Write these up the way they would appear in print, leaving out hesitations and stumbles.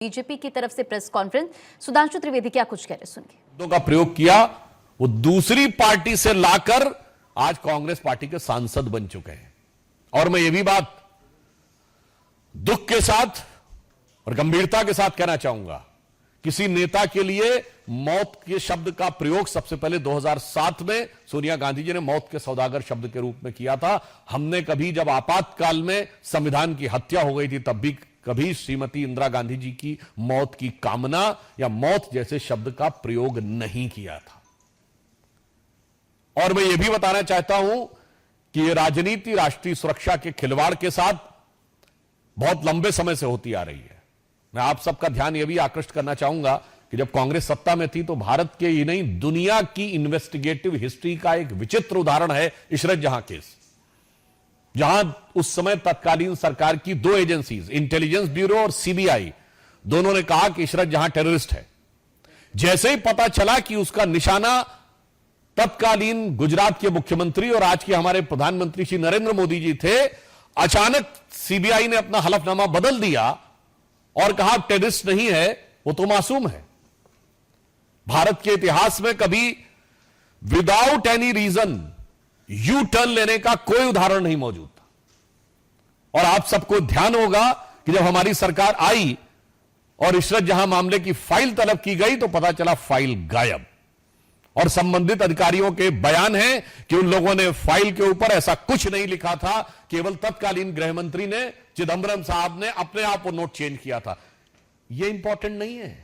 BJP की तरफ से प्रेस कॉन्फ्रेंस, सुधांशु त्रिवेदी क्या कुछ कह रहे सुनिए। शब्दों का प्रयोग किया, वो दूसरी पार्टी से लाकर आज कांग्रेस पार्टी के सांसद बन चुके हैं। और मैं ये भी बात दुख के साथ और गंभीरता के साथ कहना चाहूंगा, किसी नेता के लिए मौत के शब्द का प्रयोग सबसे पहले 2007 में सोनिया गांधी जी ने मौत के सौदागर शब्द के रूप में किया था। हमने कभी, जब आपातकाल में संविधान की हत्या हो गई थी, तब भी कभी श्रीमती इंदिरा गांधी जी की मौत की कामना या मौत जैसे शब्द का प्रयोग नहीं किया था। और मैं यह भी बताना चाहता हूं कि यह राजनीति राष्ट्रीय सुरक्षा के खिलवाड़ के साथ बहुत लंबे समय से होती आ रही है। मैं आप सबका ध्यान यह भी आकृष्ट करना चाहूंगा कि जब कांग्रेस सत्ता में थी तो भारत के ही नहीं, दुनिया की इन्वेस्टिगेटिव हिस्ट्री का एक विचित्र उदाहरण है इशरत जहां केस, जहां उस समय तत्कालीन सरकार की दो एजेंसीज, इंटेलिजेंस ब्यूरो और सीबीआई, दोनों ने कहा कि इशरत जहां टेररिस्ट है। जैसे ही पता चला कि उसका निशाना तत्कालीन गुजरात के मुख्यमंत्री और आज के हमारे प्रधानमंत्री श्री नरेंद्र मोदी जी थे, अचानक सीबीआई ने अपना हलफनामा बदल दिया और कहा टेररिस्ट नहीं है, वो तो मासूम है। भारत के इतिहास में कभी without any reason U turn लेने का कोई उदाहरण नहीं मौजूद था। और आप सबको ध्यान होगा कि जब हमारी सरकार आई और इशरत जहां मामले की फाइल तलब की गई तो पता चला फाइल गायब। और संबंधित अधिकारियों के बयान है कि उन लोगों ने फाइल के ऊपर ऐसा कुछ नहीं लिखा था, केवल तत्कालीन गृह मंत्री ने, चिदंबरम साहब ने अपने आप वो नोट चेंज किया था। यह इंपॉर्टेंट नहीं है।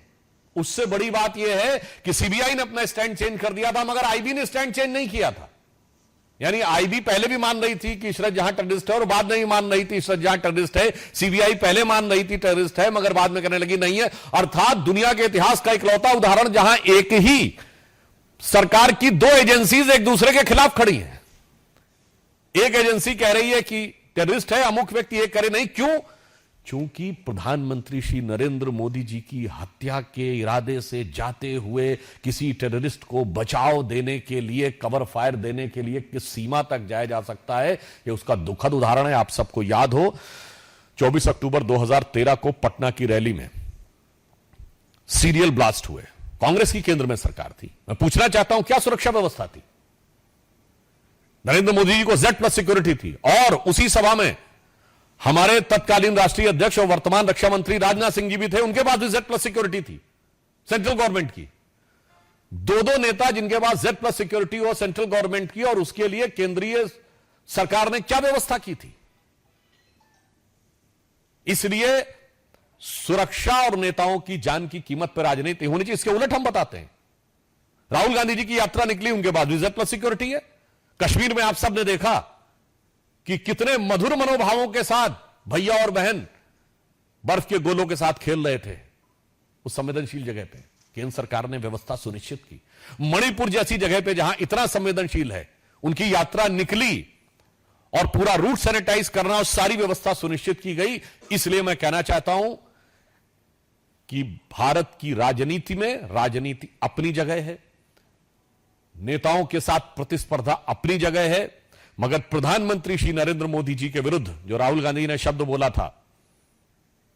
उससे बड़ी बात यह है कि सीबीआई ने अपना स्टैंड चेंज कर दिया था, मगर आईबी ने स्टैंड चेंज नहीं किया था। यानी आईबी पहले भी मान रही थी कि इशरत जहां टेररिस्ट है और बाद में भी मान रही थी इशरत जहां टेररिस्ट है। सीबीआई पहले मान रही थी टेररिस्ट है, मगर बाद में कहने लगी नहीं है। अर्थात दुनिया के इतिहास का इकलौता उदाहरण जहां एक ही सरकार की दो एजेंसीज एक दूसरे के खिलाफ खड़ी हैं। एक एजेंसी कह रही है कि टेररिस्ट है अमुक व्यक्ति, एक करे नहीं। क्यों? चूंकि प्रधानमंत्री श्री नरेंद्र मोदी जी की हत्या के इरादे से जाते हुए किसी टेररिस्ट को बचाव देने के लिए, कवर फायर देने के लिए किस सीमा तक जाया जा सकता है, यह उसका दुखद उदाहरण है। आप सबको याद हो 24 अक्टूबर 2013 को पटना की रैली में सीरियल ब्लास्ट हुए। कांग्रेस की केंद्र में सरकार थी। मैं पूछना चाहता हूं क्या सुरक्षा व्यवस्था थी? नरेंद्र मोदी जी को Z+ सिक्योरिटी थी और उसी सभा में हमारे तत्कालीन राष्ट्रीय अध्यक्ष और वर्तमान रक्षा मंत्री राजनाथ सिंह जी भी थे, उनके पास भी Z+ सिक्योरिटी थी सेंट्रल गवर्नमेंट की। दो नेता जिनके पास Z+ सिक्योरिटी हो सेंट्रल गवर्नमेंट की, और उसके लिए केंद्रीय सरकार ने क्या व्यवस्था की थी? इसलिए सुरक्षा और नेताओं की जान की कीमत पर राजनीति होनी चाहिए। इसके उलट हम बताते हैं, राहुल गांधी जी की यात्रा निकली, उनके बाद भी Z+ सिक्योरिटी है। कश्मीर में आप सब ने देखा कि कितने मधुर मनोभावों के साथ भैया और बहन बर्फ के गोलों के साथ खेल रहे थे उस संवेदनशील जगह पे। केंद्र सरकार ने व्यवस्था सुनिश्चित की। मणिपुर जैसी जगह पे जहां इतना संवेदनशील है, उनकी यात्रा निकली और पूरा रूट सैनिटाइज करना और सारी व्यवस्था सुनिश्चित की गई। इसलिए मैं कहना चाहता हूं कि भारत की राजनीति में राजनीति अपनी जगह है, नेताओं के साथ प्रतिस्पर्धा अपनी जगह है, मगर प्रधानमंत्री श्री नरेंद्र मोदी जी के विरुद्ध जो राहुल गांधी ने शब्द बोला था,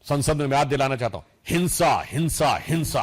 संसद में मैं याद दिलाना चाहता हूं, हिंसा हिंसा हिंसा,